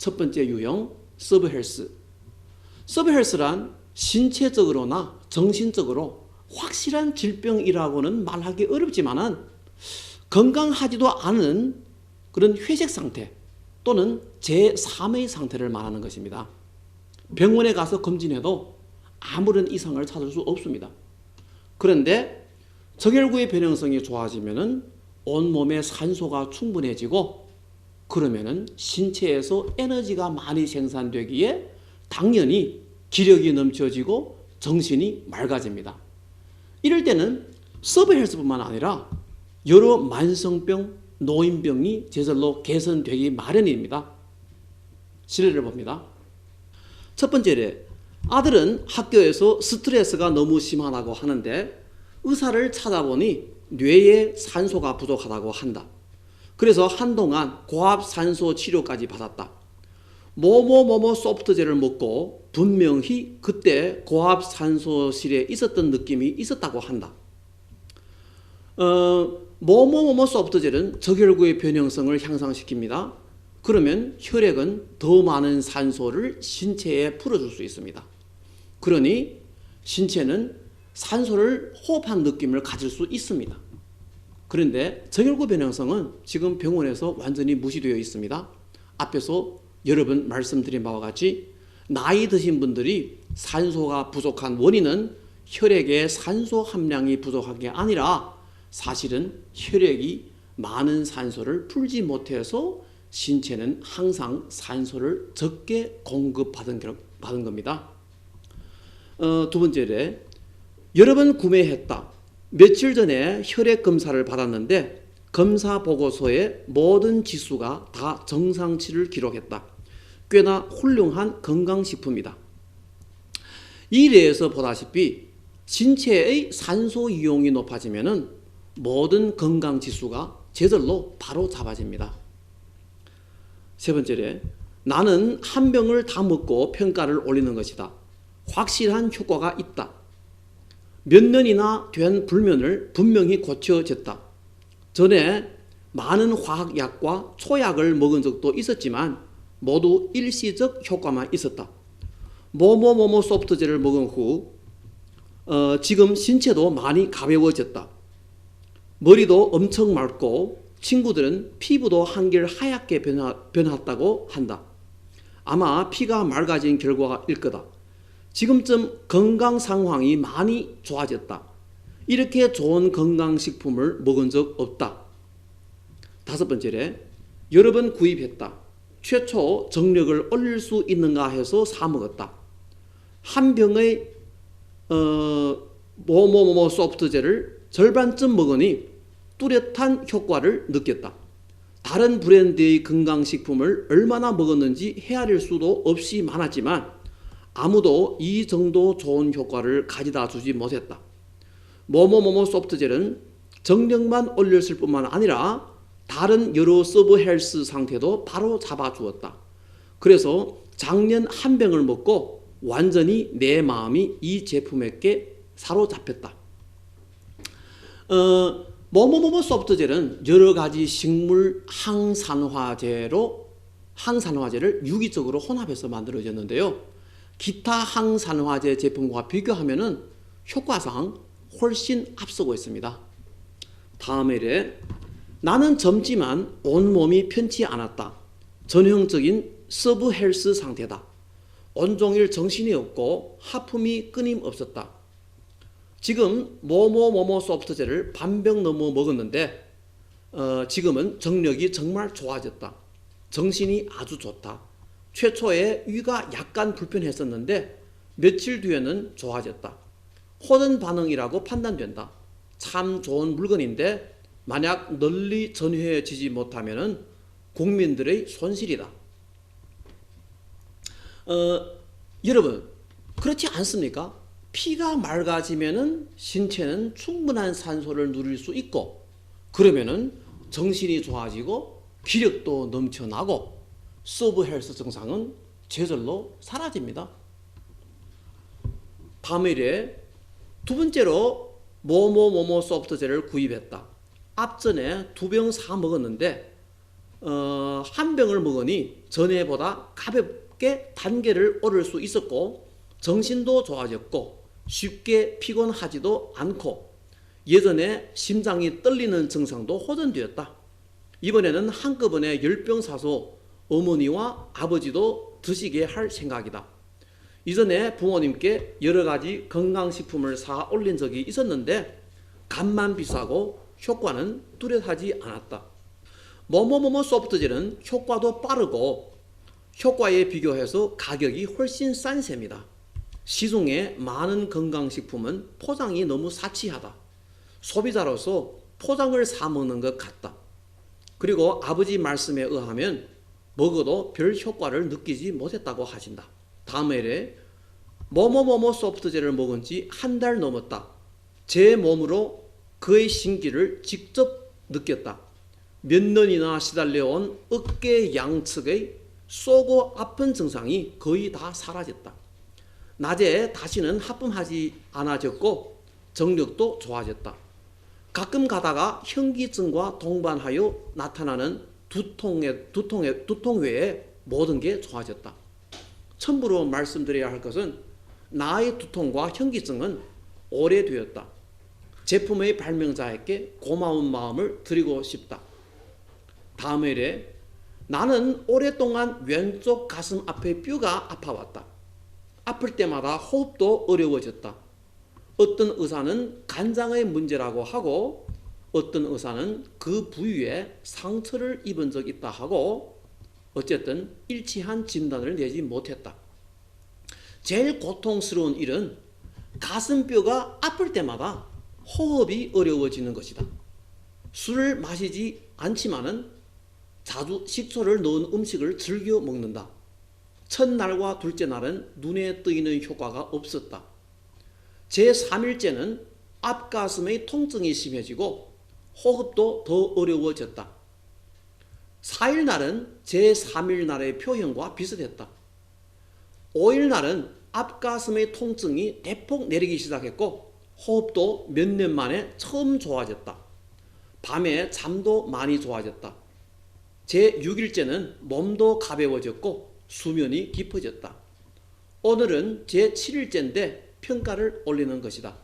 첫 번째 유형 서브헬스. 서브헬스란 신체적으로나 정신적으로 확실한 질병이라고는 말하기 어렵지만은 건강하지도 않은 그런 회색 상태 또는 제3의 상태를 말하는 것입니다. 병원에 가서 검진해도 아무런 이상을 찾을 수 없습니다. 그런데 정혈구의 변형성이 좋아지면은 온몸에 산소가 충분해지고 그러면은 신체에서 에너지가 많이 생산되기에 당연히 기력이 넘쳐지고 정신이 맑아집니다. 이럴 때는 서브헬스뿐만 아니라 여러 만성병, 노인병이 저절로 개선되기 마련입니다. 실례를 봅니다. 첫 번째, 아들은 학교에서 스트레스가 너무 심하다고 하는데 의사를 찾아보니 뇌에 산소가 부족하다고 한다. 그래서 한동안 고압산소 치료까지 받았다. 뭐뭐뭐뭐 소프트젤을 먹고 분명히 그때 고압산소실에 있었던 느낌이 있었다고 한다. 뭐뭐뭐뭐 소프트젤은 저혈구의 변형성을 향상시킵니다. 그러면 혈액은 더 많은 산소를 신체에 풀어줄 수 있습니다. 그러니 신체는 산소를 호흡한 느낌을 가질 수 있습니다. 그런데 저혈구 변형성은 지금 병원에서 완전히 무시되어 있습니다. 앞에서 여러 번 말씀드린 바와 같이 나이 드신 분들이 산소가 부족한 원인은 혈액의 산소 함량이 부족한 게 아니라 사실은 혈액이 많은 산소를 풀지 못해서 신체는 항상 산소를 적게 공급받은 겁니다. 두 번째로 여러 번 구매했다. 며칠 전에 혈액 검사를 받았는데 검사 보고서에 모든 지수가 다 정상치를 기록했다. 꽤나 훌륭한 건강식품이다. 이例에서 보다시피 신체의 산소 이용이 높아지면 모든 건강지수가 저절로 바로 잡아집니다. 세 번째로 나는 한 병을 다 먹고 평가를 올리는 것이다. 확실한 효과가 있다. 몇 년이나 된 불면을 분명히 고쳐졌다. 전에 많은 화학약과 초약을 먹은 적도 있었지만 모두 일시적 효과만 있었다. 뭐뭐뭐뭐 소프트젤을 먹은 후 지금 신체도 많이 가벼워졌다. 머리도 엄청 맑고 친구들은 피부도 한결 하얗게 변했다고 한다. 아마 피가 맑아진 결과일 거다. 지금쯤 건강 상황이 많이 좋아졌다. 이렇게 좋은 건강식품을 먹은 적 없다. 다섯 번째로 여러 번 구입했다. 최초 정력을 올릴 수 있는가 해서 사 먹었다. 한 병의 뭐뭐뭐뭐 소프트젤을 절반쯤 먹으니 뚜렷한 효과를 느꼈다. 다른 브랜드의 건강식품을 얼마나 먹었는지 헤아릴 수도 없이 많았지만 아무도 이 정도 좋은 효과를 가져다 주지 못했다. 뭐뭐뭐뭐 소프트젤은 정력만 올렸을 뿐만 아니라 다른 여러 서브헬스 상태도 바로 잡아주었다. 그래서 작년 한 병을 먹고 완전히 내 마음이 이 제품에게 사로잡혔다. 뭐뭐뭐뭐 소프트젤은 여러 가지 식물 항산화제를 유기적으로 혼합해서 만들어졌는데요. 기타 항산화제 제품과 비교하면은 효과상 훨씬 앞서고 있습니다. 다음에 나는 젊지만 온몸이 편치 않았다. 전형적인 서브헬스 상태다. 온종일 정신이 없고 하품이 끊임없었다. 지금 뭐뭐뭐뭐 소프트젤을 반병 넘어 먹었는데 지금은 정력이 정말 좋아졌다. 정신이 아주 좋다. 최초에 위가 약간 불편했었는데 며칠 뒤에는 좋아졌다. 호전 반응이라고 판단된다. 참 좋은 물건인데 만약 널리 전해지지 못하면 국민들의 손실이다. 여러분 그렇지 않습니까? 피가 맑아지면 신체는 충분한 산소를 누릴 수 있고 그러면 정신이 좋아지고 기력도 넘쳐나고 서브헬스 증상은 저절로 사라집니다. 다음에 두 번째로 뭐뭐뭐뭐 소프트젤을 구입했다. 앞전에 2병 사 먹었는데 한 병을 먹으니 전에보다 가볍게 단계를 오를 수 있었고 정신도 좋아졌고 쉽게 피곤하지도 않고 예전에 심장이 떨리는 증상도 호전되었다. 이번에는 한꺼번에 10병 사서 어머니와 아버지도 드시게 할 생각이다. 이전에 부모님께 여러 가지 건강식품을 사 올린 적이 있었는데 값만 비싸고 효과는 뚜렷하지 않았다. 뭐뭐뭐뭐 소프트젤은 효과도 빠르고 효과에 비교해서 가격이 훨씬 싼 셈이다. 시중에 많은 건강식품은 포장이 너무 사치하다. 소비자로서 포장을 사 먹는 것 같다. 그리고 아버지 말씀에 의하면 먹어도 별 효과를 느끼지 못했다고 하신다. 다음 메일에 뭐뭐뭐뭐 소프트젤을 먹은 지 한 달 넘었다. 제 몸으로 그의 신기를 직접 느꼈다. 몇 년이나 시달려온 어깨 양측의 쏘고 아픈 증상이 거의 다 사라졌다. 낮에 다시는 하품하지 않아졌고 정력도 좋아졌다. 가끔 가다가 현기증과 동반하여 나타나는 두통 외에 모든 게 좋아졌다. 첨부로 말씀드려야 할 것은 나의 두통과 현기증은 오래되었다. 제품의 발명자에게 고마운 마음을 드리고 싶다. 다음 일에 나는 오랫동안 왼쪽 가슴 앞의 뼈가 아파왔다. 아플 때마다 호흡도 어려워졌다. 어떤 의사는 간장의 문제라고 하고 어떤 의사는 그 부위에 상처를 입은 적 있다 하고 어쨌든 일치한 진단을 내지 못했다. 제일 고통스러운 일은 가슴뼈가 아플 때마다 호흡이 어려워지는 것이다. 술을 마시지 않지만은 자주 식초를 넣은 음식을 즐겨 먹는다. 첫날과 둘째 날은 눈에 띄는 효과가 없었다. 제3일째는 앞가슴의 통증이 심해지고 호흡도 더 어려워졌다. 4일 날은 제3일 날의 표현과 비슷했다. 5일 날은 앞가슴의 통증이 대폭 내리기 시작했고 호흡도 몇 년 만에 처음 좋아졌다. 밤에 잠도 많이 좋아졌다. 제6일째는 몸도 가벼워졌고 수면이 깊어졌다. 오늘은 제7일째인데 평가를 올리는 것이다.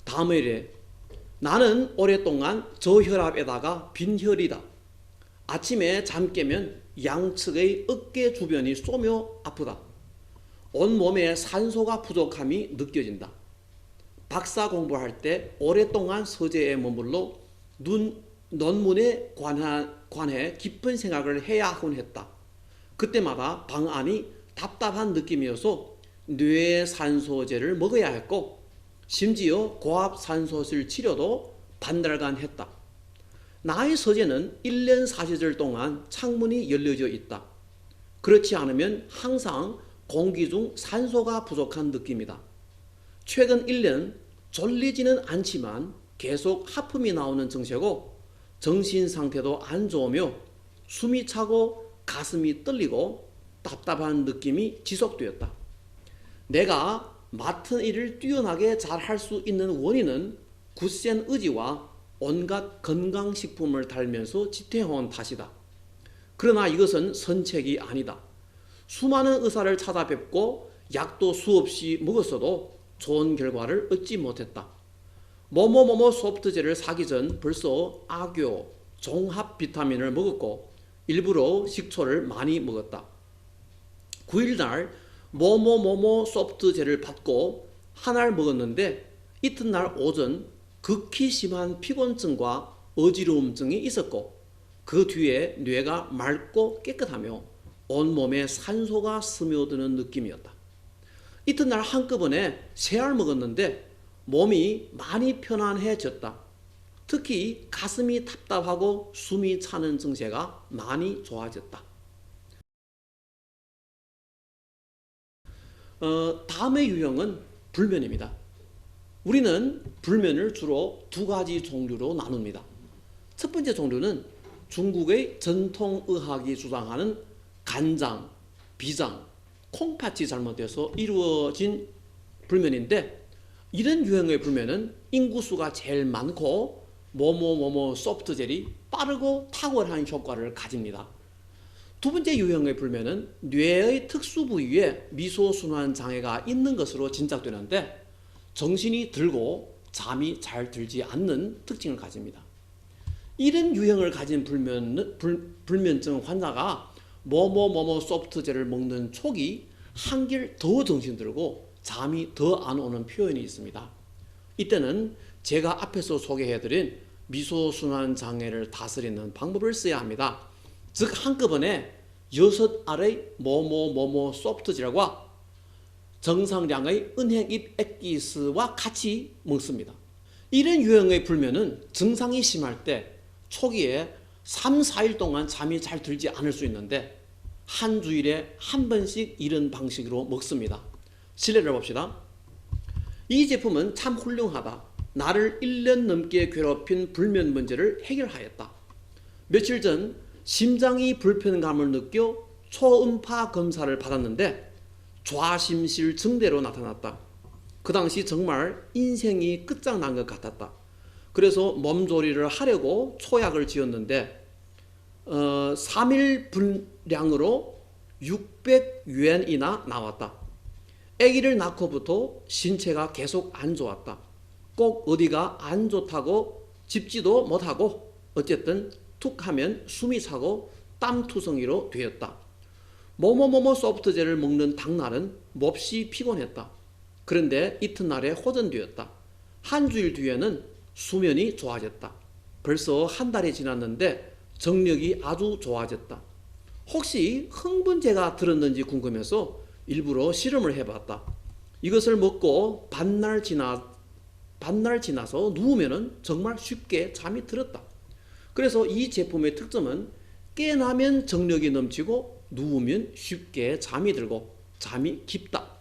다음 일에 나는 오랫동안 저혈압에다가 빈혈이다. 아침에 잠 깨면 양측의 어깨 주변이 쏘며 아프다. 온몸에 산소가 부족함이 느껴진다. 박사 공부할 때 오랫동안 서재에 머물러 논문에 관해 깊은 생각을 해야 하곤 했다. 그때마다 방 안이 답답한 느낌이어서 뇌산소제를 먹어야 했고 심지어 고압산소술 치료도 반달간 했다. 나의 서재는 1년 사시절 동안 창문이 열려져 있다. 그렇지 않으면 항상 공기 중 산소가 부족한 느낌이다. 최근 1년 졸리지는 않지만 계속 하품이 나오는 증세고 정신 상태도 안 좋으며 숨이 차고 가슴이 떨리고 답답한 느낌이 지속되었다. 내가 맡은 일을 뛰어나게 잘 할 수 있는 원인은 굳센 의지와 온갖 건강식품을 달면서 지태해온 탓이다. 그러나 이것은 선책이 아니다. 수많은 의사를 찾아뵙고 약도 수없이 먹었어도 좋은 결과를 얻지 못했다. 뭐뭐뭐뭐 소프트젤을 사기 전 벌써 악교, 종합 비타민을 먹었고 일부러 식초를 많이 먹었다. 9일날 뭐뭐뭐뭐 소프트젤을 받고 한 알 먹었는데 이튿날 오전 극히 심한 피곤증과 어지러움증이 있었고 그 뒤에 뇌가 맑고 깨끗하며 온몸에 산소가 스며드는 느낌이었다. 이튿날 한꺼번에 세 알 먹었는데 몸이 많이 편안해졌다. 특히 가슴이 답답하고 숨이 차는 증세가 많이 좋아졌다. 다음의 유형은 불면입니다. 우리는 불면을 주로 두 가지 종류로 나눕니다. 첫 번째 종류는 중국의 전통의학이 주장하는 간장, 비장, 콩팥이 잘못돼서 이루어진 불면인데 이런 유형의 불면은 인구수가 제일 많고 뭐뭐뭐뭐 소프트젤이 빠르고 탁월한 효과를 가집니다. 두 번째 유형의 불면은 뇌의 특수 부위에 미소순환 장애가 있는 것으로 짐작되는데 정신이 들고 잠이 잘 들지 않는 특징을 가집니다. 이런 유형을 가진 불면증 환자가 뭐뭐뭐뭐 소프트젤을 먹는 촉이 한결 더 정신들고 잠이 더 안 오는 표현이 있습니다. 이때는 제가 앞에서 소개해드린 미소순환 장애를 다스리는 방법을 써야 합니다. 즉 한꺼번에 6알의 뭐뭐뭐뭐 소프트젤과 정상량의 은행잎 액기스와 같이 먹습니다. 이런 유형의 불면은 증상이 심할 때 초기에 3, 4일 동안 잠이 잘 들지 않을 수 있는데 한 주일에 한 번씩 이런 방식으로 먹습니다. 실례를 봅시다. 이 제품은 참 훌륭하다. 나를 1년 넘게 괴롭힌 불면 문제를 해결하였다. 며칠 전 심장이 불편감을 느껴 초음파 검사를 받았는데 좌심실 증대로 나타났다. 그 당시 정말 인생이 끝장난 것 같았다. 그래서 몸조리를 하려고 초약을 지었는데 3일 분량으로 600유엔이나 나왔다. 아기를 낳고부터 신체가 계속 안 좋았다. 꼭 어디가 안 좋다고 짚지도 못하고 어쨌든 툭 하면 숨이 차고 땀투성이로 되었다. 뭐뭐뭐뭐 소프트젤을 먹는 당날은 몹시 피곤했다. 그런데 이튿날에 호전되었다. 한 주일 뒤에는 수면이 좋아졌다. 벌써 한 달이 지났는데 정력이 아주 좋아졌다. 혹시 흥분제가 들었는지 궁금해서 일부러 실험을 해봤다. 이것을 먹고 반날 지나서 누우면 정말 쉽게 잠이 들었다. 그래서 이 제품의 특점은 깨나면 정력이 넘치고 누우면 쉽게 잠이 들고 잠이 깊다.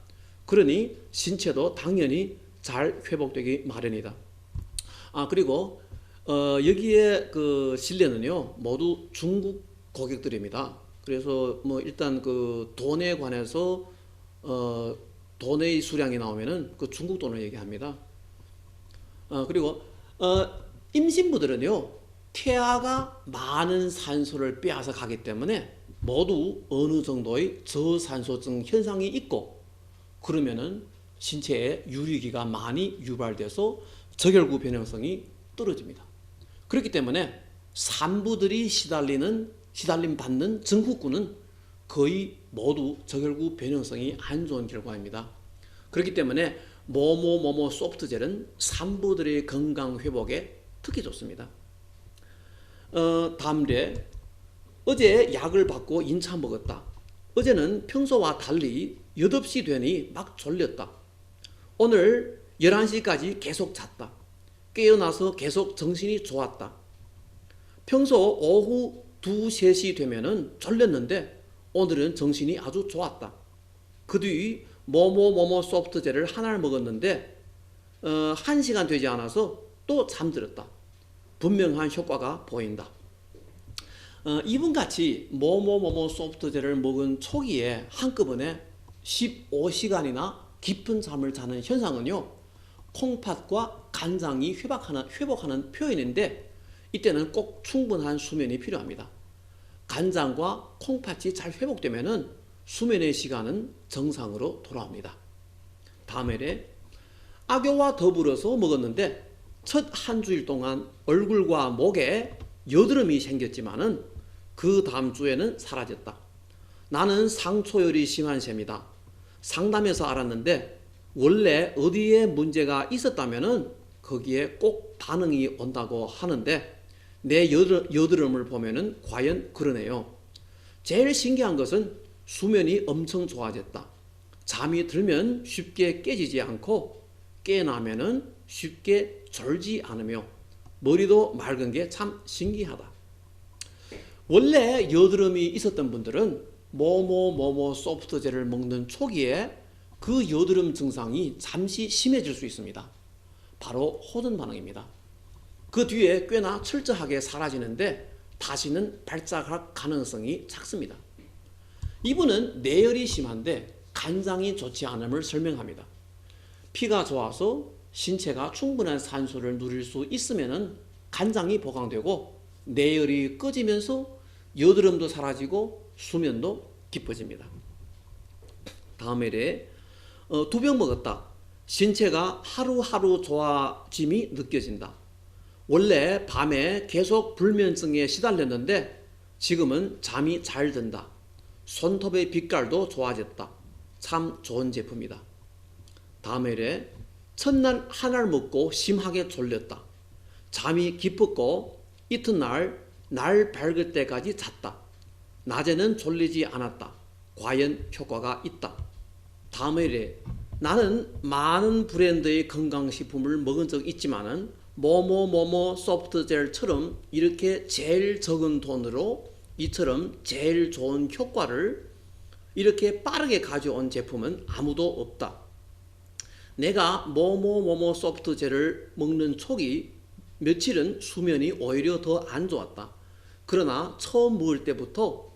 그러니 신체도 당연히 잘 회복되기 마련이다. 그리고 여기에 그 실내는요 모두 중국 고객들입니다. 그래서 뭐 일단 그 돈에 관해서 돈의 수량이 나오면은 그 중국 돈을 얘기합니다. 그리고 임신부들은요 태아가 많은 산소를 빼앗아 가기 때문에 모두 어느 정도의 저산소증 현상이 있고 그러면은 신체에 유리기가 많이 유발돼서 저혈구 변형성이 떨어집니다. 그렇기 때문에 산부들이 시달림 받는 증후군은 거의 모두 저혈구 변형성이 안 좋은 결과입니다. 그렇기 때문에 뭐뭐뭐뭐 소프트젤은 산부들의 건강 회복에 특히 좋습니다. 다음에 어제 약을 받고 인차 먹었다. 어제는 평소와 달리 8시 되니 막 졸렸다. 오늘 11시까지 계속 잤다. 깨어나서 계속 정신이 좋았다. 평소 오후 2, 3시 되면은 졸렸는데 오늘은 정신이 아주 좋았다. 그 뒤 뭐뭐뭐뭐 소프트젤을 하나를 먹었는데 1시간 되지 않아서 또 잠들었다. 분명한 효과가 보인다. 이분같이 뭐뭐뭐뭐 소프트젤을 먹은 초기에 한꺼번에 15시간이나 깊은 잠을 자는 현상은요 콩팥과 간장이 회복하는 표현인데 이때는 꼭 충분한 수면이 필요합니다. 간장과 콩팥이 잘 회복되면은 수면의 시간은 정상으로 돌아옵니다. 다음에 악교와 더불어서 먹었는데 첫 한 주일 동안 얼굴과 목에 여드름이 생겼지만은 그 다음 주에는 사라졌다. 나는 상초열이 심한 셈이다. 상담해서 알았는데 원래 어디에 문제가 있었다면은 거기에 꼭 반응이 온다고 하는데 내 여드름을 보면은 과연 그러네요. 제일 신기한 것은 수면이 엄청 좋아졌다. 잠이 들면 쉽게 깨지지 않고 깨나면은 쉽게 졸지 않으며 머리도 맑은 게 참 신기하다. 원래 여드름이 있었던 분들은 뭐뭐뭐뭐 소프트젤을 먹는 초기에 그 여드름 증상이 잠시 심해질 수 있습니다. 바로 호전 반응입니다. 그 뒤에 꽤나 철저하게 사라지는데 다시는 발작할 가능성이 작습니다. 이분은 뇌열이 심한데 간장이 좋지 않음을 설명합니다. 피가 좋아서 신체가 충분한 산소를 누릴 수 있으면 간장이 보강되고 내열이 꺼지면서 여드름도 사라지고 수면도 깊어집니다. 다음 일에 두 병 먹었다. 신체가 하루하루 좋아짐이 느껴진다. 원래 밤에 계속 불면증에 시달렸는데 지금은 잠이 잘 든다. 손톱의 빛깔도 좋아졌다. 참 좋은 제품이다. 다음 일에 첫날 하나를 먹고 심하게 졸렸다. 잠이 깊었고 이튿날 날 밝을 때까지 잤다. 낮에는 졸리지 않았다. 과연 효과가 있다. 다음 일에 나는 많은 브랜드의 건강식품을 먹은 적 있지만은 뭐뭐뭐뭐 소프트젤처럼 이렇게 제일 적은 돈으로 이처럼 제일 좋은 효과를 이렇게 빠르게 가져온 제품은 아무도 없다. 내가 뭐뭐뭐뭐 소프트젤을 먹는 초기 며칠은 수면이 오히려 더 안 좋았다. 그러나 처음 먹을 때부터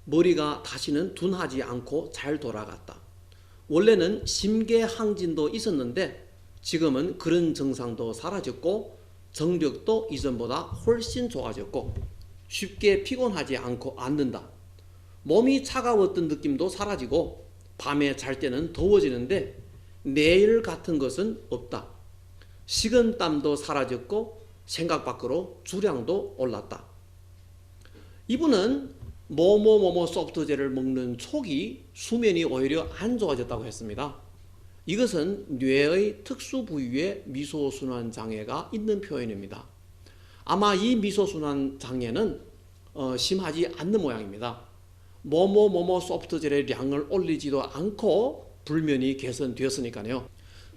머리가 다시는 둔하지 않고 잘 돌아갔다. 원래는 심계항진도 있었는데 지금은 그런 증상도 사라졌고 정력도 이전보다 훨씬 좋아졌고 쉽게 피곤하지 않는다. 몸이 차가웠던 느낌도 사라지고 밤에 잘 때는 더워지는데 내일 같은 것은 없다. 식은땀도 사라졌고 생각 밖으로 주량도 올랐다. 이분은 뭐뭐뭐뭐 소프트젤을 먹는 초기 수면이 오히려 안 좋아졌다고 했습니다. 이것은 뇌의 특수 부위에 미소순환 장애가 있는 표현입니다. 아마 이 미소순환 장애는 심하지 않는 모양입니다. 뭐뭐뭐뭐 소프트젤의 양을 올리지도 않고 불면이 개선되었으니까요.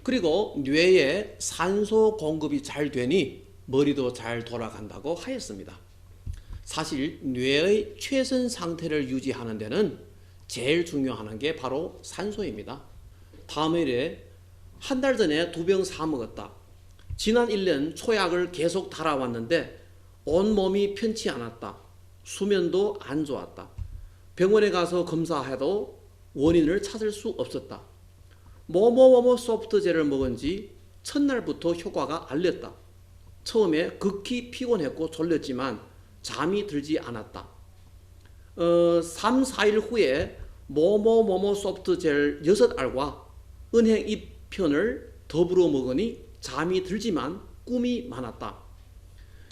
그리고 뇌에 산소 공급이 잘 되니 머리도 잘 돌아간다고 하였습니다. 사실 뇌의 최선 상태를 유지하는 데는 제일 중요한 게 바로 산소입니다. 다음 일에 한 달 전에 2병 사 먹었다. 지난 1년 초약을 계속 달아왔는데 온몸이 편치 않았다. 수면도 안 좋았다. 병원에 가서 검사해도 원인을 찾을 수 없었다. 뭐뭐뭐뭐 소프트젤을 먹은 지 첫날부터 효과가 알렸다. 처음에 극히 피곤했고 졸렸지만 잠이 들지 않았다. 3, 4일 후에 뭐뭐뭐뭐 소프트젤 6알과 은행 잎편을 더불어 먹으니 잠이 들지만 꿈이 많았다.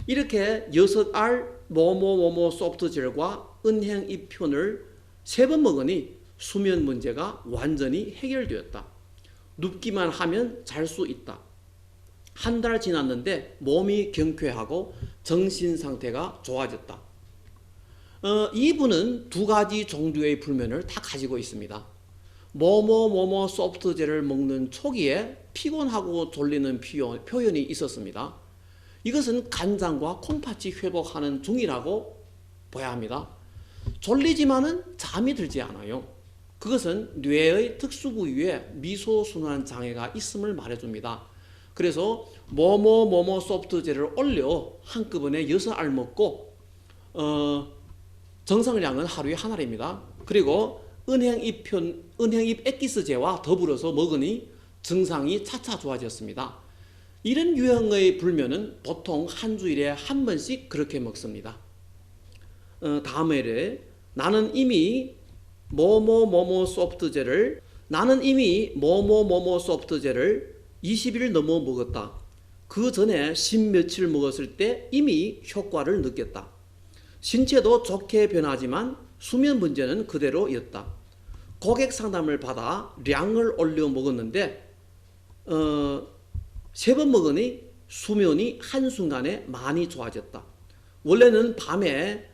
이렇게 6알 뭐뭐뭐뭐 소프트젤과 은행 잎편을 3번 먹으니 수면 문제가 완전히 해결되었다. 눕기만 하면 잘 수 있다. 한 달 지났는데 몸이 경쾌하고 정신 상태가 좋아졌다. 이분은 2가지 종류의 불면을 다 가지고 있습니다. 뭐뭐뭐뭐 소프트젤을 먹는 초기에 피곤하고 졸리는 표현이 있었습니다. 이것은 간장과 콩팥이 회복하는 중이라고 봐야 합니다. 졸리지만은 잠이 들지 않아요. 그것은 뇌의 특수 부위에 미소순환 장애가 있음을 말해줍니다. 그래서 뭐뭐뭐뭐 소프트젤을 올려 한꺼번에 6알 먹고 정상량은 하루에 하나입니다. 그리고 은행잎 엑기스제와 더불어서 먹으니 증상이 차차 좋아졌습니다. 이런 유형의 불면은 보통 한 주일에 한 번씩 그렇게 먹습니다. 다음 회에 나는 이미 뭐뭐뭐뭐 소프트젤을 20일 넘어 먹었다. 그 전에 10며칠 먹었을 때 이미 효과를 느꼈다. 신체도 좋게 변하지만 수면 문제는 그대로였다. 고객 상담을 받아 량을 올려 먹었는데 3번 먹으니 수면이 한순간에 많이 좋아졌다. 원래는 밤에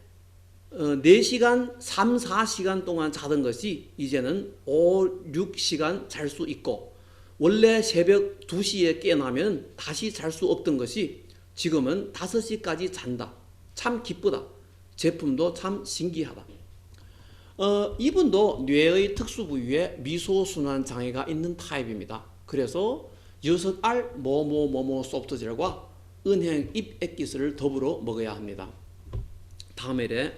4시간, 3, 4시간 동안 자던 것이 이제는 5, 6시간 잘 수 있고 원래 새벽 2시에 깨어나면 다시 잘 수 없던 것이 지금은 5시까지 잔다. 참 기쁘다. 제품도 참 신기하다. 이분도 뇌의 특수 부위에 미소순환 장애가 있는 타입입니다. 그래서 6알 뭐뭐뭐뭐 소프트젤과 은행 잎 엑기스를 더불어 먹어야 합니다. 다음 일에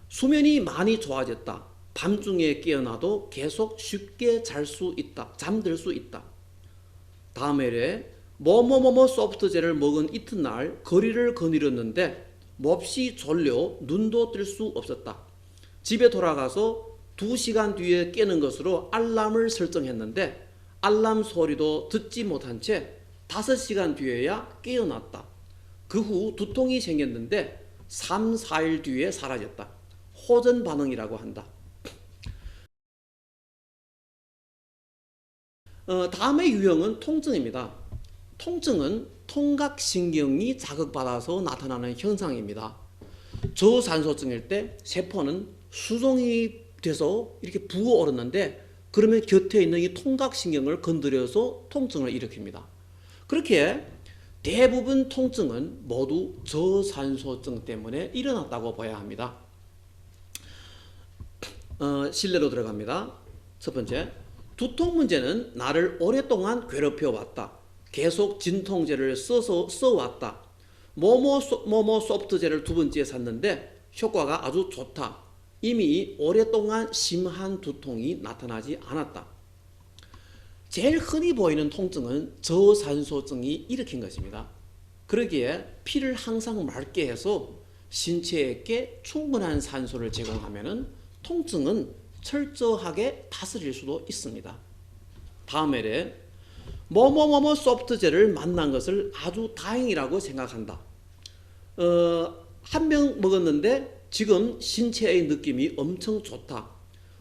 수면이 많이 좋아졌다. 밤중에 깨어나도 계속 쉽게 잘 수 있다. 잠들 수 있다. 다음 일에 뭐뭐뭐뭐 소프트젤을 먹은 이튿날 거리를 거닐었는데 몹시 졸려 눈도 뜰 수 없었다. 집에 돌아가서 2시간 뒤에 깨는 것으로 알람을 설정했는데 알람 소리도 듣지 못한 채 5시간 뒤에야 깨어났다. 그 후 두통이 생겼는데 3, 4일 뒤에 사라졌다. 호전 반응이라고 한다. 다음의 유형은 통증입니다. 통증은 통각신경이 자극받아서 나타나는 현상입니다. 저산소증일 때 세포는 수종이 돼서 이렇게 부어오르는데 그러면 곁에 있는 이 통각신경을 건드려서 통증을 일으킵니다. 그렇게 대부분 통증은 모두 저산소증 때문에 일어났다고 봐야 합니다. 실내로 들어갑니다. 첫 번째, 두통 문제는 나를 오랫동안 괴롭혀 왔다. 계속 진통제를 써왔다. 뭐뭐 소프트젤을 2번째 샀는데 효과가 아주 좋다. 이미 오랫동안 심한 두통이 나타나지 않았다. 제일 흔히 보이는 통증은 저산소증이 일으킨 것입니다. 그러기에 피를 항상 맑게 해서 신체에게 충분한 산소를 제공하면 통증은 철저하게 다스릴 수도 있습니다. 다음 예래, 뭐뭐뭐뭐 소프트젤을 만난 것을 아주 다행이라고 생각한다. 한 병 먹었는데 지금 신체의 느낌이 엄청 좋다.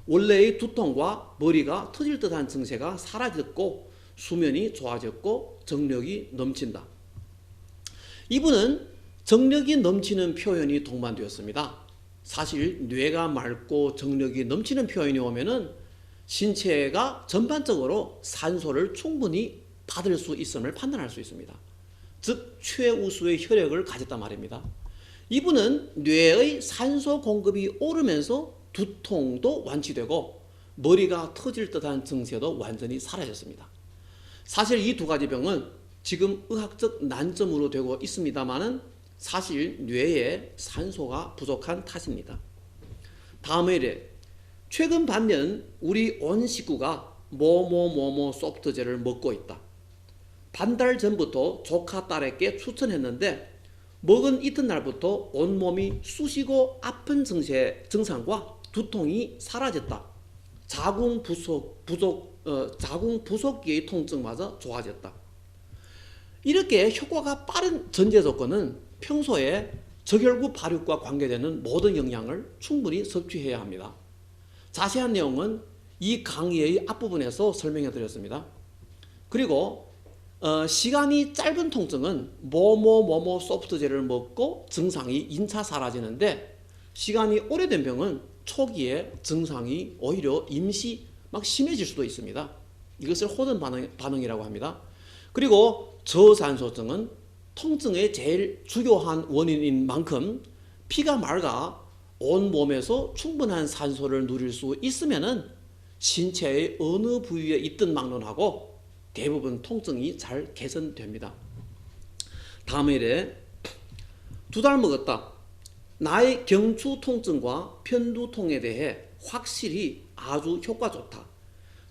원래의 두통과 머리가 터질 듯한 증세가 사라졌고 수면이 좋아졌고 정력이 넘친다. 이분은 정력이 넘치는 표현이 동반되었습니다. 사실 뇌가 맑고 정력이 넘치는 표현이 오면은 신체가 전반적으로 산소를 충분히 받을 수 있음을 판단할 수 있습니다. 즉 최우수의 혈액을 가졌단 말입니다. 이분은 뇌의 산소 공급이 오르면서 두통도 완치되고 머리가 터질 듯한 증세도 완전히 사라졌습니다. 사실 이 2가지 병은 지금 의학적 난점으로 되고 있습니다만은 사실 뇌에 산소가 부족한 탓입니다. 다음에 이래, 최근 반년 우리 온 식구가 뭐뭐뭐뭐 소프트젤을 먹고 있다. 반달 전부터 조카 딸에게 추천했는데 먹은 이튿날부터 온몸이 쑤시고 아픈 증상과 두통이 사라졌다. 자궁 부속기의 통증마저 좋아졌다. 이렇게 효과가 빠른 전제 조건은 평소에 저혈구 발육과 관계되는 모든 영양을 충분히 섭취해야 합니다. 자세한 내용은 이 강의의 앞부분에서 설명해 드렸습니다. 그리고 시간이 짧은 통증은 뭐뭐뭐뭐 소프트젤을 먹고 증상이 2차 사라지는데 시간이 오래된 병은 초기에 증상이 오히려 임시 막 심해질 수도 있습니다. 이것을 호전 반응이라고 합니다. 그리고 저산소증은 통증의 제일 주요한 원인인 만큼 피가 맑아 온몸에서 충분한 산소를 누릴 수 있으면은 신체의 어느 부위에 있든 막론하고 대부분 통증이 잘 개선됩니다. 다음에 이래, 2달 먹었다. 나의 경추 통증과 편두통에 대해 확실히 아주 효과 좋다.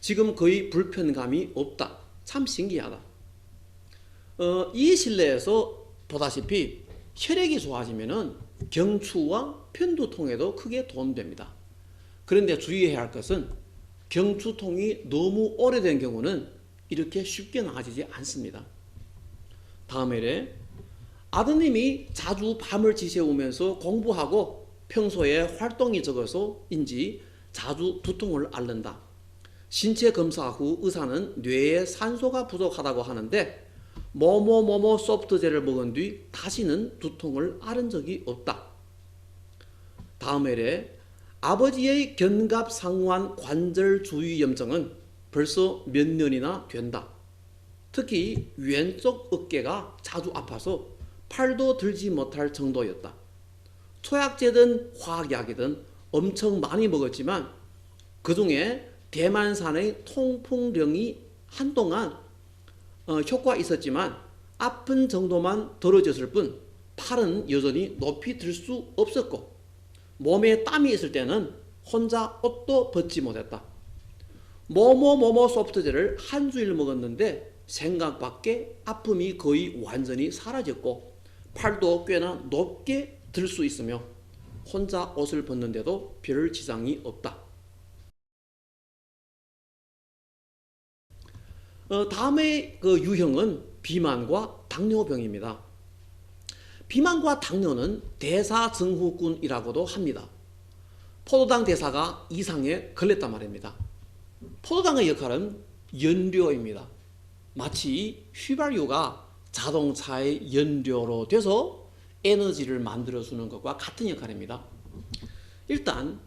지금 거의 불편감이 없다. 참 신기하다. 이 실내에서 보다시피 혈액이 좋아지면은 경추와 편두통에도 크게 도움됩니다. 그런데 주의해야 할 것은 경추통이 너무 오래된 경우는 이렇게 쉽게 나아지지 않습니다. 다음에 아드님이 자주 밤을 지새우면서 공부하고 평소에 활동이 적어서인지 자주 두통을 앓는다. 신체 검사 후 의사는 뇌에 산소가 부족하다고 하는데 뭐뭐뭐뭐 소프트젤을 먹은 뒤 다시는 두통을 앓은 적이 없다. 다음 회에 아버지의 견갑상완 관절 주위 염증은 벌써 몇 년이나 된다. 특히 왼쪽 어깨가 자주 아파서 팔도 들지 못할 정도였다. 초약제든 화학약이든 엄청 많이 먹었지만 그 중에 대만산의 통풍령이 한동안 효과 있었지만 아픈 정도만 덜어졌을 뿐 팔은 여전히 높이 들 수 없었고 몸에 땀이 있을 때는 혼자 옷도 벗지 못했다. 뭐뭐뭐뭐 소프트젤을 한 주일 먹었는데 생각 밖에 아픔이 거의 완전히 사라졌고 팔도 꽤나 높게 들 수 있으며 혼자 옷을 벗는데도 별 지장이 없다. 다음의 그 유형은 비만과 당뇨병입니다. 비만과 당뇨는 대사증후군이라고도 합니다. 포도당 대사가 이상에 걸렸단 말입니다. 포도당의 역할은 연료입니다. 마치 휘발유가 자동차의 연료로 돼서 에너지를 만들어주는 것과 같은 역할입니다. 일단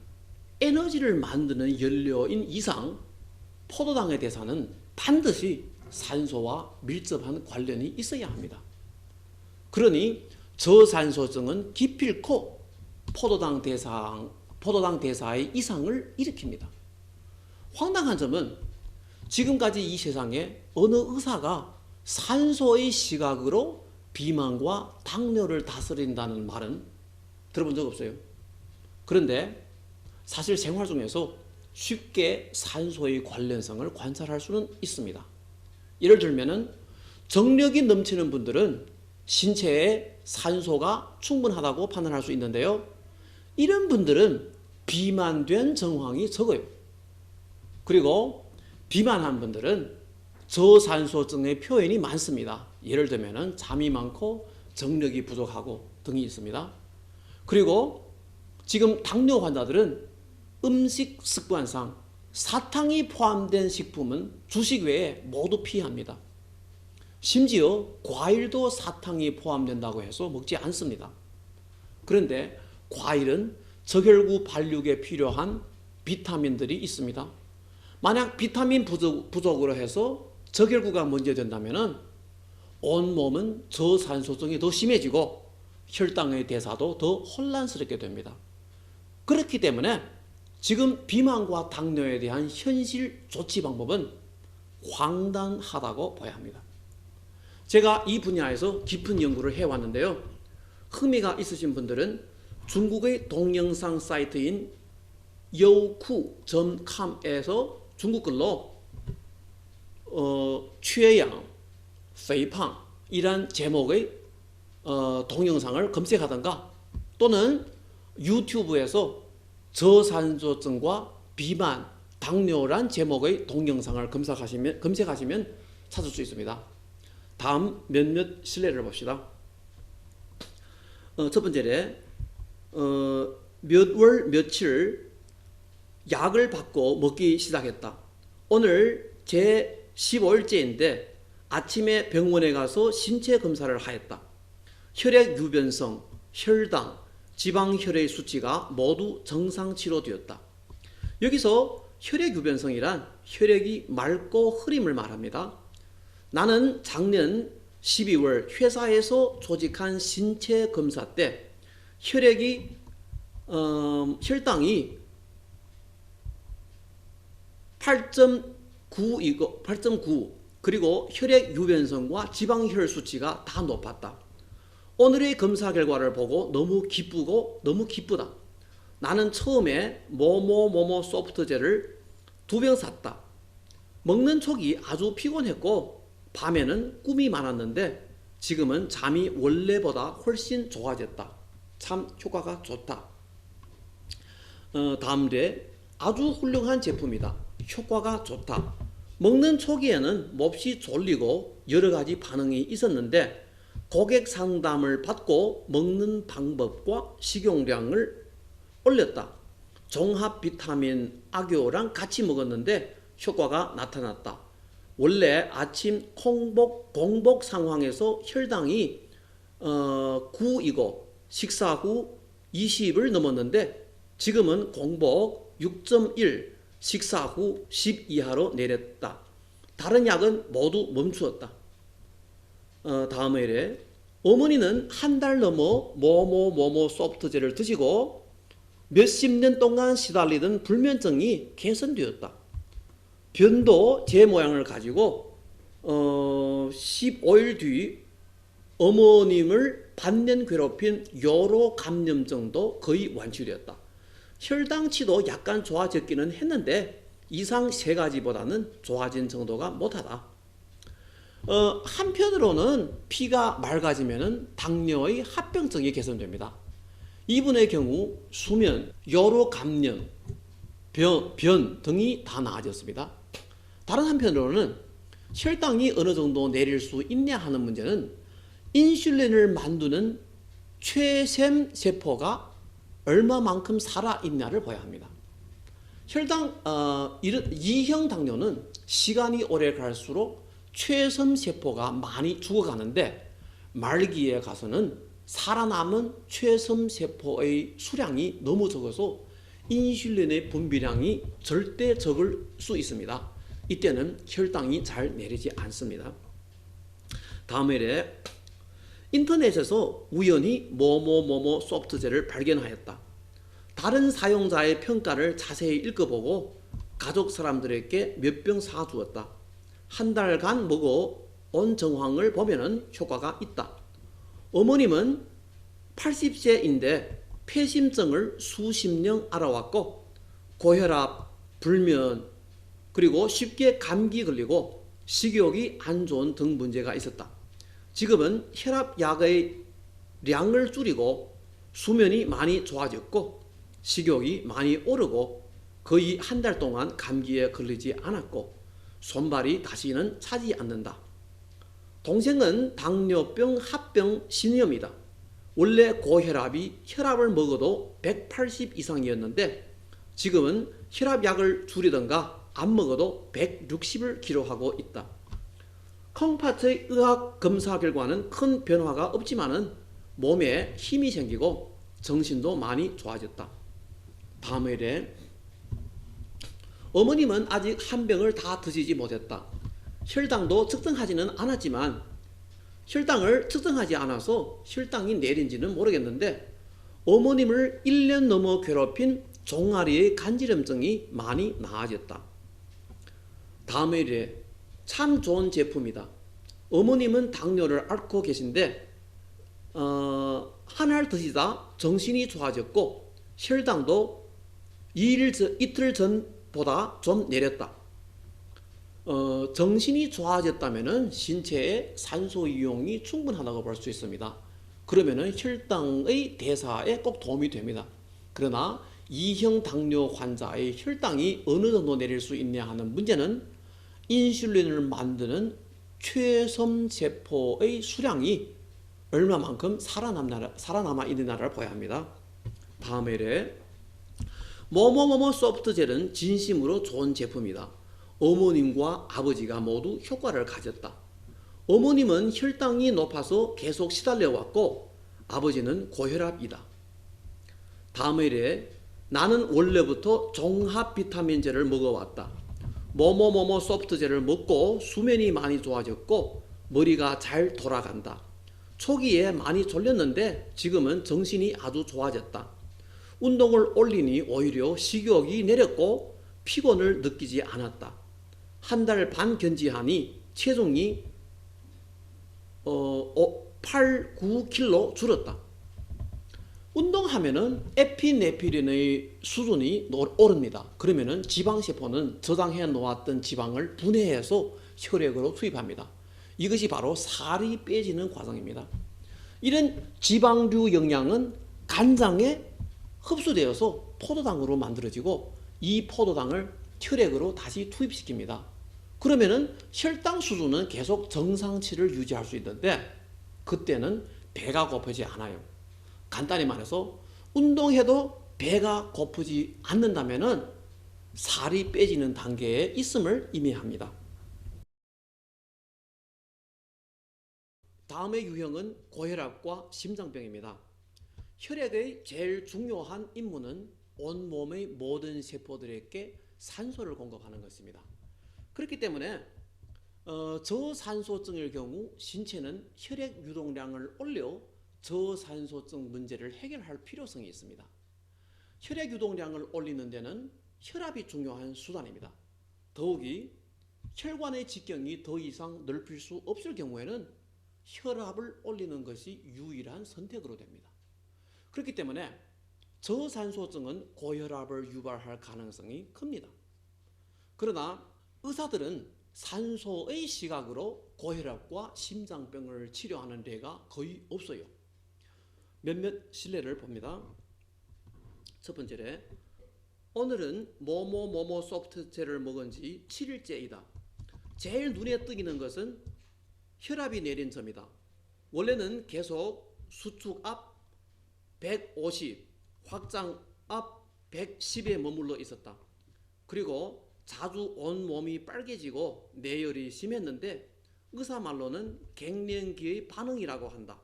에너지를 만드는 연료인 이상 포도당의 대사는 반드시 산소와 밀접한 관련이 있어야 합니다. 그러니 저산소증은 기필코 포도당 대사의 이상을 일으킵니다. 황당한 점은 지금까지 이 세상에 어느 의사가 산소의 시각으로 비만과 당뇨를 다스린다는 말은 들어본 적 없어요. 그런데 사실 생활 중에서 쉽게 산소의 관련성을 관찰할 수는 있습니다. 예를 들면 정력이 넘치는 분들은 신체에 산소가 충분하다고 판단할 수 있는데요. 이런 분들은 비만된 정황이 적어요. 그리고 비만한 분들은 저산소증의 표현이 많습니다. 예를 들면 잠이 많고 정력이 부족하고 등이 있습니다. 그리고 지금 당뇨 환자들은 음식 습관상 사탕이 포함된 식품은 주식 외에 모두 피합니다. 심지어 과일도 사탕이 포함된다고 해서 먹지 않습니다. 그런데 과일은 저혈구 발육에 필요한 비타민들이 있습니다. 만약 비타민 부족으로 해서 저혈구가 문제된다면 온몸은 저산소증이 더 심해지고 혈당의 대사도 더 혼란스럽게 됩니다. 그렇기 때문에 지금 비만과 당뇨에 대한 현실 조치 방법은 황당하다고 봐야 합니다. 제가 이 분야에서 깊은 연구를 해왔는데요. 흥미가 있으신 분들은 중국의 동영상 사이트인 youku.com에서 중국 글로 취양,肥胖 이란 제목의 동영상을 검색하던가 또는 유튜브에서 저산소증과 비만, 당뇨란 제목의 동영상을 검색하시면 찾을 수 있습니다. 다음 몇몇 실례를 봅시다. 첫 번째로 몇 월 며칠 약을 받고 먹기 시작했다. 오늘 제 15일째인데 아침에 병원에 가서 신체 검사를 하였다. 혈액 유변성, 혈당, 지방혈의 수치가 모두 정상치로 되었다. 여기서 혈액 유변성이란 혈액이 맑고 흐림을 말합니다. 나는 작년 12월 회사에서 조직한 신체 검사 때 혈당이 8.9 그리고 혈액 유변성과 지방혈 수치가 다 높았다. 오늘의 검사 결과를 보고 너무 기쁘다. 나는 처음에 뭐뭐 소프트젤을 2병 샀다. 먹는 촉이 아주 피곤했고 밤에는 꿈이 많았는데 지금은 잠이 원래보다 훨씬 좋아졌다. 참 효과가 좋다. 다음에 아주 훌륭한 제품이다. 효과가 좋다. 먹는 초기에는 몹시 졸리고 여러 가지 반응이 있었는데 고객 상담을 받고 먹는 방법과 식용량을 올렸다. 종합 비타민 악효랑 같이 먹었는데 효과가 나타났다. 원래 아침 공복 상황에서 혈당이 9이고 식사 후 20을 넘었는데 지금은 공복 6.1, 식사 후 10 이하로 내렸다. 다른 약은 모두 멈추었다. 다음에 이래 어머니는 한 달 넘어 뭐뭐 소프트젤을 드시고 몇십 년 동안 시달리던 불면증이 개선되었다. 변도 제 모양을 가지고 15일 뒤 어머님을 반년 괴롭힌 요로 감염증도 거의 완치되었다. 혈당치도 약간 좋아졌기는 했는데 이상 3가지보다는 좋아진 정도가 못하다. 한편으로는 피가 맑아지면 당뇨의 합병증이 개선됩니다. 이분의 경우 수면, 요로 감염, 변 등이 다 나아졌습니다. 다른 한편으로는 혈당이 어느 정도 내릴 수 있냐 하는 문제는 인슐린을 만드는 췌샘 세포가 얼마만큼 살아있냐를 봐야 합니다. 혈당 2형 당뇨는 시간이 오래 갈수록 췌섬 세포가 많이 죽어가는데 말기에 가서는 살아남은 췌섬 세포의 수량이 너무 적어서 인슐린의 분비량이 절대 적을 수 있습니다. 이때는 혈당이 잘 내리지 않습니다. 다음 일에 인터넷에서 우연히 뭐뭐뭐뭐 소프트젤을 발견하였다. 다른 사용자의 평가를 자세히 읽어보고 가족 사람들에게 몇 병 사주었다. 한 달간 먹어 온 정황을 보면 효과가 있다. 어머님은 80세인데 폐심증을 수십 년 알아왔고 고혈압, 불면, 그리고 쉽게 감기 걸리고 식욕이 안 좋은 등 문제가 있었다. 지금은 혈압약의 량을 줄이고 수면이 많이 좋아졌고 식욕이 많이 오르고 거의 한 달 동안 감기에 걸리지 않았고 손발이 다시는 차지 않는다. 동생은 당뇨병 합병 신염이다. 원래 고혈압이 혈압을 먹어도 180 이상이었는데 지금은 혈압약을 줄이던가 안 먹어도 160을 기록하고 있다. 콩팥의 의학 검사 결과는 큰 변화가 없지만은 몸에 힘이 생기고 정신도 많이 좋아졌다. 다음 일에 어머님은 아직 한 병을 다 드시지 못했다. 혈당도 측정하지는 않았지만 혈당을 측정하지 않아서 혈당이 내린지는 모르겠는데 어머님을 1년 넘어 괴롭힌 종아리의 간지럼증이 많이 나아졌다. 다음 일에 참 좋은 제품이다. 어머님은 당뇨를 앓고 계신데 한 알 드시다 정신이 좋아졌고 혈당도 이틀 전보다 좀 내렸다. 정신이 좋아졌다면 신체의 산소 이용이 충분하다고 볼 수 있습니다. 그러면 혈당의 대사에 꼭 도움이 됩니다. 그러나 2형 당뇨 환자의 혈당이 어느 정도 내릴 수 있냐 하는 문제는 인슐린을 만드는 췌섬 세포의 수량이 얼마만큼 살아남아 있느냐를 봐야 합니다. 다음 일에 뭐뭐뭐뭐 소프트젤은 진심으로 좋은 제품이다. 어머님과 아버지가 모두 효과를 가졌다. 어머님은 혈당이 높아서 계속 시달려왔고 아버지는 고혈압이다. 다음 일에 나는 원래부터 종합 비타민제를 먹어왔다. 뭐뭐뭐뭐 소프트젤을 먹고 수면이 많이 좋아졌고 머리가 잘 돌아간다. 초기에 많이 졸렸는데 지금은 정신이 아주 좋아졌다. 운동을 올리니 오히려 식욕이 내렸고 피곤을 느끼지 않았다. 한 달 반 견지하니 체중이 8, 9kg 줄었다. 운동하면은 에피네프린의 수준이 오릅니다. 그러면은 지방세포는 저장해 놓았던 지방을 분해해서 혈액으로 투입합니다. 이것이 바로 살이 빼지는 과정입니다. 이런 지방류 영양은 간장에 흡수되어서 포도당으로 만들어지고 이 포도당을 혈액으로 다시 투입시킵니다. 그러면은 혈당 수준은 계속 정상치를 유지할 수 있는데 그때는 배가 고프지 않아요. 간단히 말해서 운동해도 배가 고프지 않는다면은 살이 빼지는 단계에 있음을 의미합니다. 다음의 유형은 고혈압과 심장병입니다. 혈액의 제일 중요한 임무는 온몸의 모든 세포들에게 산소를 공급하는 것입니다. 그렇기 때문에 저산소증일 경우 신체는 혈액 유동량을 올려 저산소증 문제를 해결할 필요성이 있습니다. 혈액 유동량을 올리는 데는 혈압이 중요한 수단입니다. 더욱이 혈관의 직경이 더 이상 넓힐 수 없을 경우에는 혈압을 올리는 것이 유일한 선택으로 됩니다. 그렇기 때문에 저산소증은 고혈압을 유발할 가능성이 큽니다. 그러나 의사들은 산소의 시각으로 고혈압과 심장병을 치료하는 데가 거의 없어요. 몇몇 실례를 봅니다. 첫 번째래, 오늘은 뭐뭐뭐뭐 소프트젤을 먹은 지 7일째이다. 제일 눈에 띄는 것은 혈압이 내린 점이다. 원래는 계속 수축 앞 150, 확장 앞 110에 머물러 있었다. 그리고 자주 온몸이 빨개지고 내열이 심했는데 의사 말로는 갱년기의 반응이라고 한다.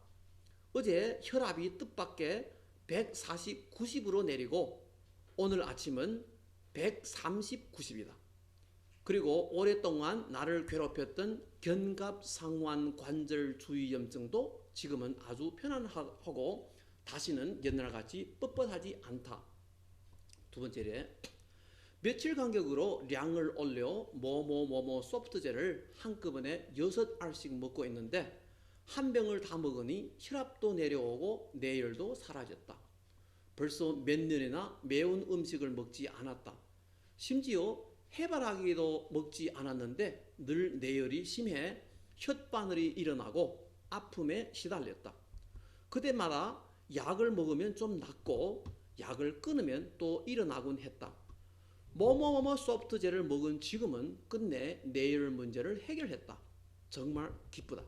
어제 혈압이 뜻밖의 140, 90으로 내리고 오늘 아침은 130, 90이다. 그리고 오랫동안 나를 괴롭혔던 견갑상완 관절 주위염증도 지금은 아주 편안하고 다시는 옛날같이 뻣뻣하지 않다. 두 번째래, 며칠 간격으로 량을 올려 뭐뭐뭐뭐 소프트젤을 한꺼번에 6알씩 먹고 있는데 한 병을 다 먹으니 혈압도 내려오고 내열도 사라졌다. 벌써 몇 년이나 매운 음식을 먹지 않았다. 심지어 해바라기도 먹지 않았는데 늘 내열이 심해 혓바늘이 일어나고 아픔에 시달렸다. 그때마다 약을 먹으면 좀 낫고 약을 끊으면 또 일어나곤 했다. 뭐뭐뭐뭐 소프트젤을 먹은 지금은 끝내 내열 문제를 해결했다. 정말 기쁘다.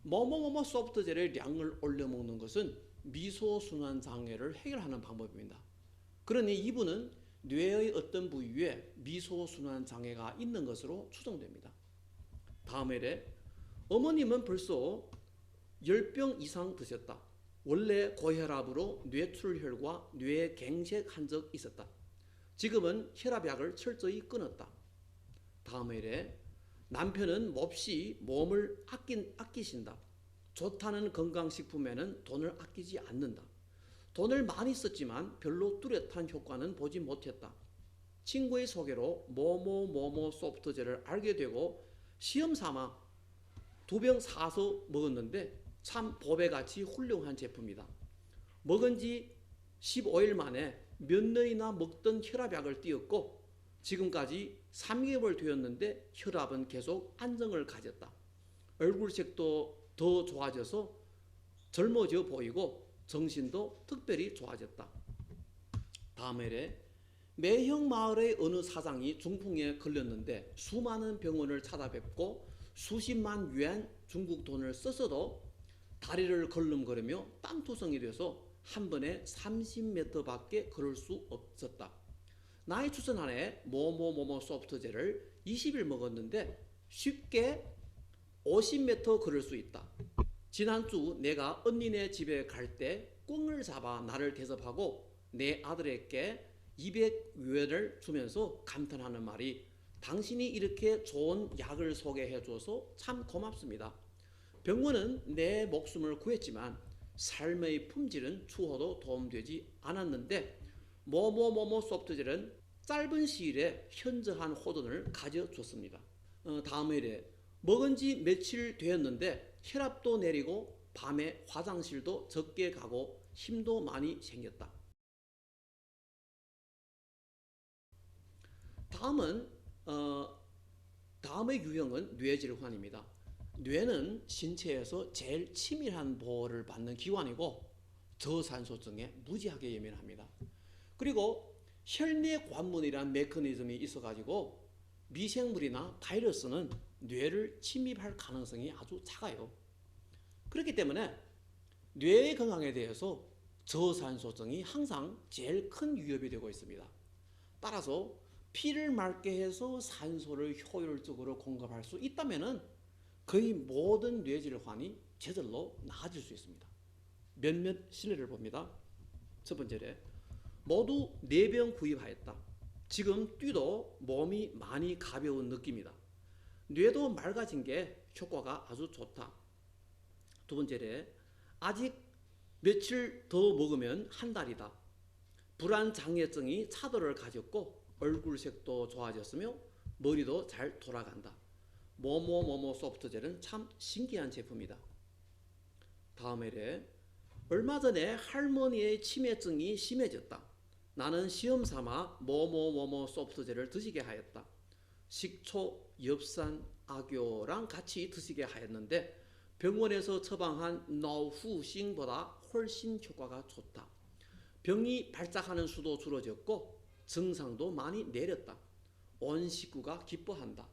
뭐뭐뭐뭐 소프트젤의 량을 올려 먹는 것은 미소순환 장애를 해결하는 방법입니다. 그러니 이분은 뇌의 어떤 부위에 미소순환 장애가 있는 것으로 추정됩니다. 다음 회에 어머님은 벌써 10병 이상 드셨다. 원래 고혈압으로 뇌출혈과 뇌갱색한 적 있었다. 지금은 혈압약을 철저히 끊었다. 다음 회에 남편은 몹시 몸을 아끼신다. 좋다는 건강식품에는 돈을 아끼지 않는다. 돈을 많이 썼지만 별로 뚜렷한 효과는 보지 못했다. 친구의 소개로 뭐뭐뭐뭐 소프트젤을 알게 되고 시험 삼아 2병 사서 먹었는데 참 보배같이 훌륭한 제품이다. 먹은 지 15일 만에 몇 년이나 먹던 혈압약을 띄웠고 지금까지 3개월 되었는데 혈압은 계속 안정을 가졌다. 얼굴색도 더 좋아져서 젊어져 보이고 정신도 특별히 좋아졌다. 다음 해에 매형 마을의 어느 사장이 중풍에 걸렸는데 수많은 병원을 찾아뵙고 수십만 유엔 중국 돈을 썼어도 다리를 걸름거리며 땀투성이 돼서 한 번에 30m밖에 걸을 수 없었다. 나의 추천 안에 뭐뭐뭐뭐 소프트젤을 20일 먹었는데 쉽게 50m 걸을 수 있다. 지난주 내가 언니네 집에 갈 때 꽁을 잡아 나를 대접하고 내 아들에게 200유엔을 주면서 감탄하는 말이 당신이 이렇게 좋은 약을 소개해줘서 참 고맙습니다. 병원은 내 목숨을 구했지만 삶의 품질은 추호도 도움되지 않았는데 뭐뭐뭐뭐 소프트젤은 짧은 시일에 현저한 호전을 가져줬습니다. 다음 회에 먹은 지 며칠 되었는데 혈압도 내리고 밤에 화장실도 적게 가고 힘도 많이 생겼다. 다음의 유형은 뇌질환입니다. 뇌는 신체에서 제일 치밀한 보호를 받는 기관이고 저산소증에 무지하게 예민합니다. 그리고 혈내관문이라는 메커니즘이 있어가지고 미생물이나 바이러스는 뇌를 침입할 가능성이 아주 작아요. 그렇기 때문에 뇌의 건강에 대해서 저산소증이 항상 제일 큰 위협이 되고 있습니다. 따라서 피를 맑게 해서 산소를 효율적으로 공급할 수 있다면 거의 모든 뇌질환이 저절로 나아질 수 있습니다. 몇몇 실례를 봅니다. 첫 번째로 모두 4병 구입하였다. 지금 뛰도 몸이 많이 가벼운 느낌이다. 뇌도 맑아진 게 효과가 아주 좋다. 두 번째로 아직 며칠 더 먹으면 한 달이다. 불안장애증이 차도를 가졌고 얼굴색도 좋아졌으며 머리도 잘 돌아간다. 뭐뭐뭐뭐 소프트젤은 참 신기한 제품이다. 다음 회에 얼마 전에 할머니의 치매증이 심해졌다. 나는 시험 삼아 뭐뭐뭐뭐 소프트젤을 드시게 하였다. 식초, 엽산, 악효랑 같이 드시게 하였는데 병원에서 처방한 나후싱보다 훨씬 효과가 좋다. 병이 발작하는 수도 줄어졌고 증상도 많이 내렸다. 온 식구가 기뻐한다.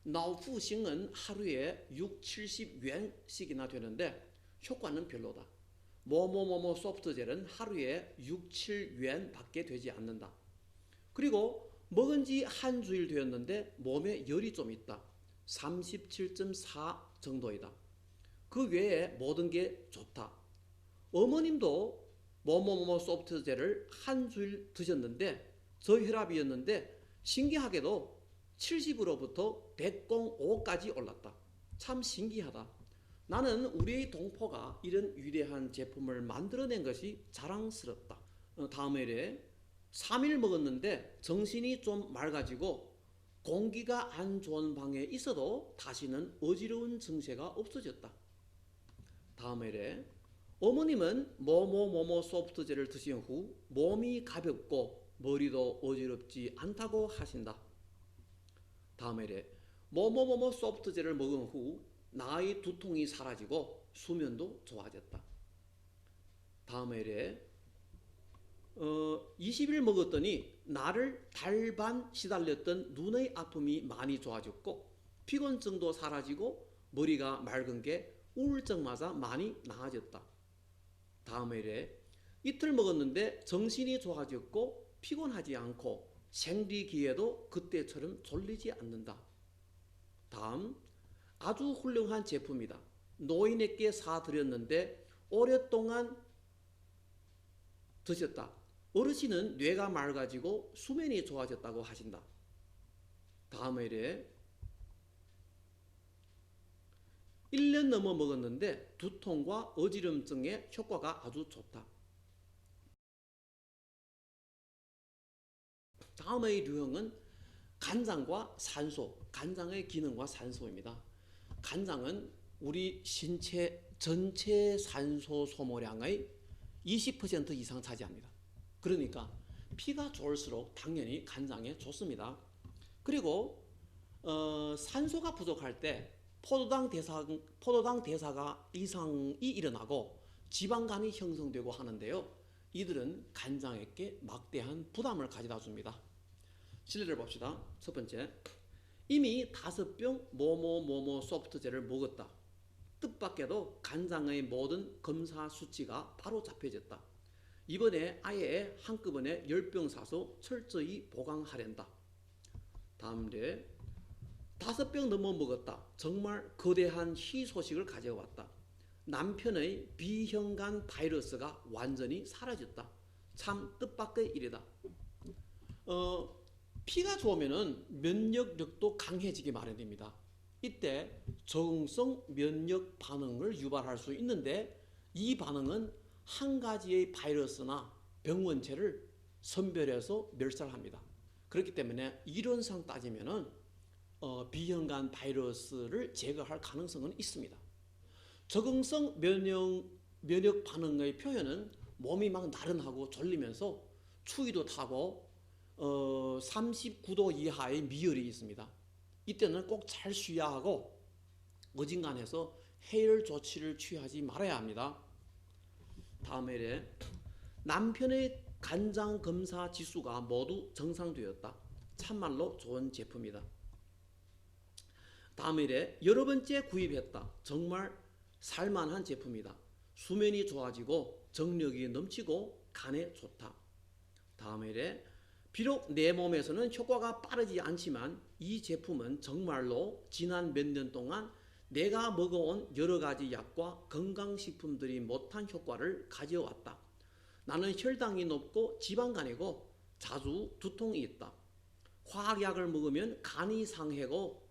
나후싱은 하루에 6, 70yuan씩이나 되는데 효과는 별로다. 뭐뭐뭐뭐 소프트젤은 하루에 6, 7yuan 밖에 되지 않는다. 그리고 먹은 지 한 주일 되었는데 몸에 열이 좀 있다. 37.4 정도이다. 그 외에 모든 게 좋다. 어머님도 뭐뭐뭐 소프트젤을 한 주일 드셨는데 저혈압이었는데 신기하게도 70으로부터 105까지 올랐다. 참 신기하다. 나는 우리의 동포가 이런 위대한 제품을 만들어낸 것이 자랑스럽다. 다음 일에 3일 먹었는데 정신이 좀 맑아지고 공기가 안 좋은 방에 있어도 다시는 어지러운 증세가 없어졌다. 다음 일에 어머님은 뭐뭐뭐뭐 소프트젤을 드신 후 몸이 가볍고 머리도 어지럽지 않다고 하신다. 다음 일에 뭐뭐뭐뭐 소프트젤을 먹은 후 나의 두통이 사라지고 수면도 좋아졌다. 다음 일에 20일 먹었더니 나를 달반 시달렸던 눈의 아픔이 많이 좋아졌고 피곤증도 사라지고 머리가 맑은 게 우울증마저 많이 나아졌다. 다음 일에 이틀 먹었는데 정신이 좋아졌고 피곤하지 않고 생리기에도 그때처럼 졸리지 않는다. 다음, 아주 훌륭한 제품이다. 노인에게 사드렸는데 오랫동안 드셨다. 어르신은 뇌가 맑아지고 수면이 좋아졌다고 하신다. 다음 일에 1년 넘어 먹었는데 두통과 어지럼증에 효과가 아주 좋다. 다음의 유형은 간장과 산소, 간장의 기능과 산소입니다. 간장은 우리 신체 전체 산소 소모량의 20% 이상 차지합니다. 그러니까 피가 좋을수록 당연히 간장에 좋습니다. 그리고 산소가 부족할 때 포도당 대사가 이상이 일어나고 지방간이 형성되고 하는데요. 이들은 간장에게 막대한 부담을 가져다 줍니다. 실례를 봅시다. 첫 번째, 이미 5병 뭐뭐뭐뭐 소프트젤을 먹었다. 뜻밖에도 간장의 모든 검사 수치가 바로 잡혀졌다. 이번에 아예 한꺼번에 10병 사서 철저히 보강하랜다. 다음에 5병 넘어 먹었다. 정말 거대한 희소식을 가져왔다. 남편의 비형간 바이러스가 완전히 사라졌다. 참 뜻밖의 일이다. 피가 좋으면 면역력도 강해지기 마련입니다. 이때 적응성 면역 반응을 유발할 수 있는데 이 반응은 한 가지의 바이러스나 병원체를 선별해서 멸살합니다. 그렇기 때문에 이론상 따지면은 비형간 바이러스를 제거할 가능성은 있습니다. 적응성 면역 반응의 표현은 몸이 막 나른하고 졸리면서 추위도 타고 39도 이하의 미열이 있습니다. 이때는 꼭 잘 쉬어야 하고 어진간해서 해열 조치를 취하지 말아야 합니다. 다음에 남편의 간장 검사 지수가 모두 정상되었다. 참말로 좋은 제품이다. 다음에 여러 번째 구입했다. 정말 살만한 제품이다. 수면이 좋아지고 정력이 넘치고 간에 좋다. 다음에 비록 내 몸에서는 효과가 빠르지 않지만 이 제품은 정말로 지난 몇 년 동안 내가 먹어온 여러 가지 약과 건강식품들이 못한 효과를 가져왔다. 나는 혈당이 높고 지방간이고 자주 두통이 있다. 화학약을 먹으면 간이 상해고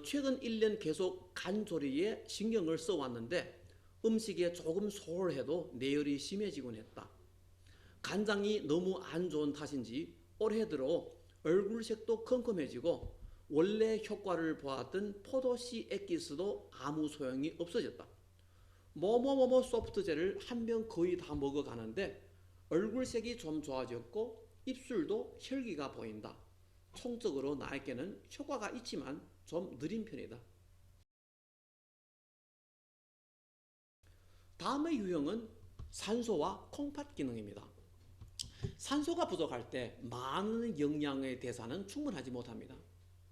최근 1년 계속 간조리에 신경을 써왔는데 음식에 조금 소홀해도 내열이 심해지곤 했다. 간장이 너무 안 좋은 탓인지 올해 들어 얼굴색도 컴컴해지고 원래 효과를 보았던 포도씨 액기스도 아무 소용이 없어졌다. 뭐뭐뭐뭐 소프트젤을 한 병 거의 다 먹어가는데 얼굴색이 좀 좋아졌고 입술도 혈기가 보인다. 총적으로 나에게는 효과가 있지만 좀 느린 편이다. 다음의 유형은 산소와 콩팥 기능입니다. 산소가 부족할 때 많은 영양의 대사는 충분하지 못합니다.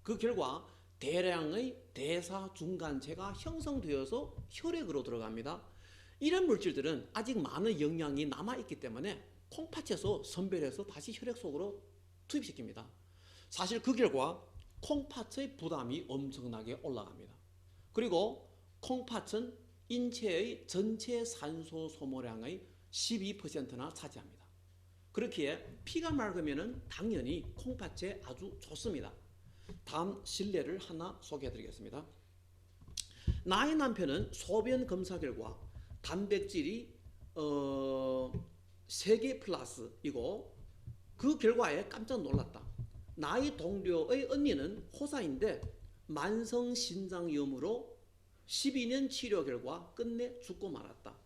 그 결과 대량의 대사 중간체가 형성되어서 혈액으로 들어갑니다. 이런 물질들은 아직 많은 영양이 남아있기 때문에 콩팥에서 선별해서 다시 혈액 속으로 투입시킵니다. 사실 그 결과 콩팥의 부담이 엄청나게 올라갑니다. 그리고 콩팥은 인체의 전체 산소 소모량의 12%나 차지합니다. 그렇기에 피가 맑으면 당연히 콩팥에 아주 좋습니다. 다음 실내를 하나 소개해 드리겠습니다. 나의 남편은 소변 검사 결과 단백질이 3개 플러스이고 그 결과에 깜짝 놀랐다. 나의 동료의 언니는 호사인데 만성신장염으로 12년 치료 결과 끝내 죽고 말았다.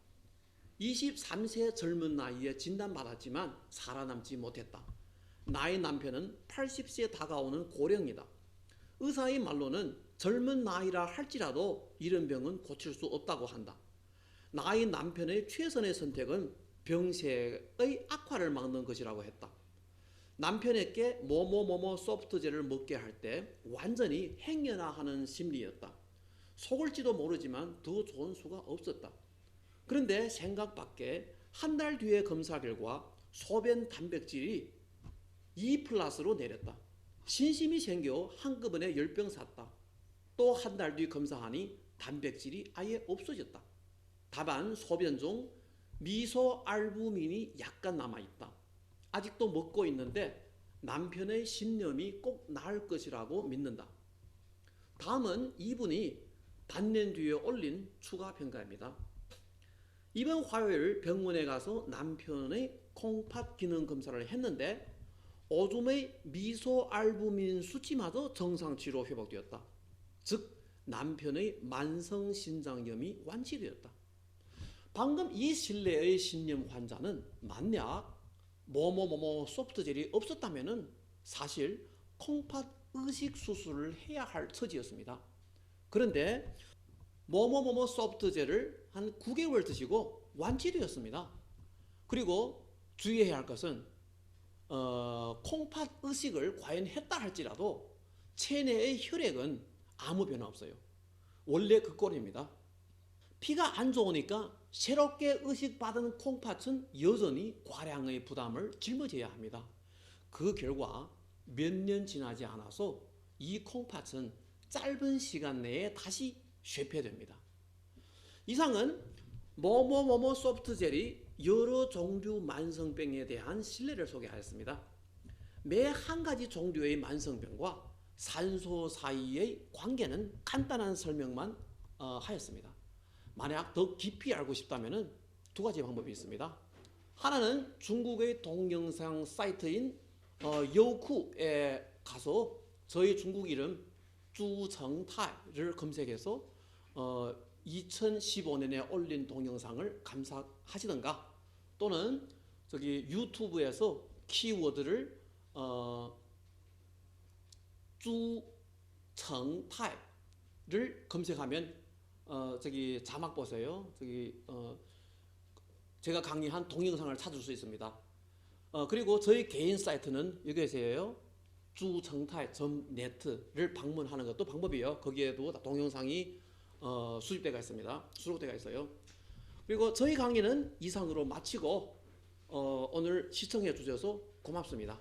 23세 젊은 나이에 진단받았지만 살아남지 못했다. 나의 남편은 80세 다가오는 고령이다. 의사의 말로는 젊은 나이라 할지라도 이런 병은 고칠 수 없다고 한다. 나의 남편의 최선의 선택은 병세의 악화를 막는 것이라고 했다. 남편에게 뭐뭐뭐뭐 소프트젤을 먹게 할 때 완전히 행여나하는 심리였다. 속을지도 모르지만 더 좋은 수가 없었다. 그런데 생각 밖에 한 달 뒤에 검사 결과 소변 단백질이 2 플러스로 내렸다. 신심이 생겨 한꺼번에 10병 샀다. 또 한 달 뒤 검사하니 단백질이 아예 없어졌다. 다만 소변 중 미소알부민이 약간 남아있다. 아직도 먹고 있는데 남편의 신념이 꼭 나을 것이라고 믿는다. 다음은 이분이 반년 뒤에 올린 추가 평가입니다. 이번 화요일 병원에 가서 남편의 콩팥 기능 검사를 했는데 오줌의 미소알부민 수치마저 정상치로 회복되었다. 즉 남편의 만성신장염이 완치되었다. 방금 이 실내의 신념 환자는 만약 뭐뭐뭐뭐 소프트젤이 없었다면 사실 콩팥 의식 수술을 해야 할 처지였습니다. 그런데 뭐뭐뭐뭐 소프트젤을 한 9개월 드시고 완치되었습니다. 그리고 주의해야 할 것은 콩팥 의식을 과연 했다 할지라도 체내의 혈액은 아무 변화 없어요. 원래 그 꼴입니다. 피가 안 좋으니까 새롭게 의식받은 콩팥은 여전히 과량의 부담을 짊어져야 합니다. 그 결과 몇 년 지나지 않아서 이 콩팥은 짧은 시간 내에 다시 쇠폐됩니다. 이상은 뭐뭐뭐뭐 소프트젤이 여러 종류 만성병에 대한 신뢰를 소개하였습니다. 매 한 가지 종류의 만성병과 산소 사이의 관계는 간단한 설명만 하였습니다. 만약 더 깊이 알고 싶다면 두 가지 방법이 있습니다. 하나는 중국의 동영상 사이트인 여우쿠에 가서 저희 중국 이름 주정타를 검색해서 2015년에 올린 동영상을 감상하시던가 또는 저기 유튜브에서 키워드를 주정타를 검색하면 저기 자막 보세요. 저기 제가 강의한 동영상을 찾을 수 있습니다. 그리고 저희 개인 사이트는 여기에서요. 주정타이.net를 방문하는 것도 방법이에요. 거기에도 동영상이 수록되어 있어요. 그리고 저희 강의는 이상으로 마치고 오늘 시청해 주셔서 고맙습니다.